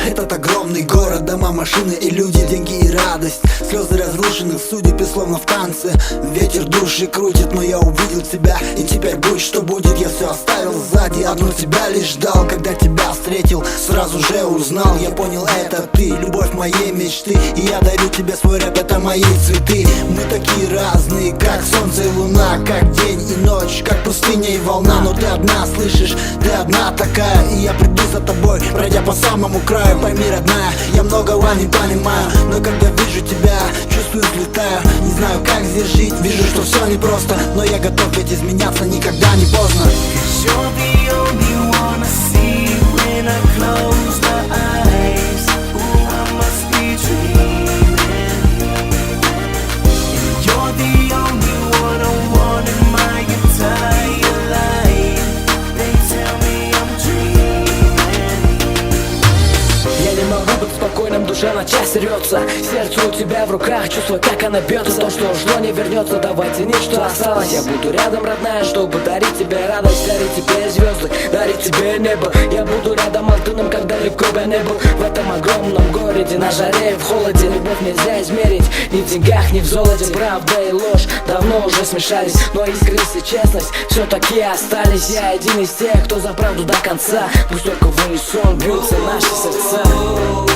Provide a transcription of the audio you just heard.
Этот огромный город, дома, машины и люди, деньги и радость. Слезы разрушенных судеб и словно в танце. Ветер души крутит, но я увидел тебя. И теперь будь что будет, я все оставил сзади. Одну тебя лишь ждал, когда тебя встретил, сразу же узнал. Я понял, это ты, любовь моей мечты. И я дарю тебе свой рэп, это мои цветы. Мы такие разные, как солнце и луна, как день и ночь, как пустыня и волна. Но ты одна, слышишь, ты одна такая. И я приду за тобой, пройдя по самому краю. Пойми, родная, я многого не понимаю, но когда вижу тебя, чувствую, взлетаю. Не знаю, как здесь жить, вижу, что все непросто, но я готов ведь изменяться, никогда не поздно. Спокойным, душа на части рвется. Сердце у тебя в руках, чувство, как оно бьется. То, что ушло, не вернется, давай цени, что осталось. Я буду рядом, родная, чтобы дарить тебе радость, дарить тебе звезды, дарить тебе небо. Я буду рядом, алтыном, как далеко бы не был. В этом огромном городе, на жаре и в холоде. Любовь нельзя измерить ни в деньгах, ни в золоте. Правда и ложь давно уже смешались, но искренность и честность все-таки остались. Я один из тех, кто за правду до конца. Пусть только в унисон бьются наши сердца.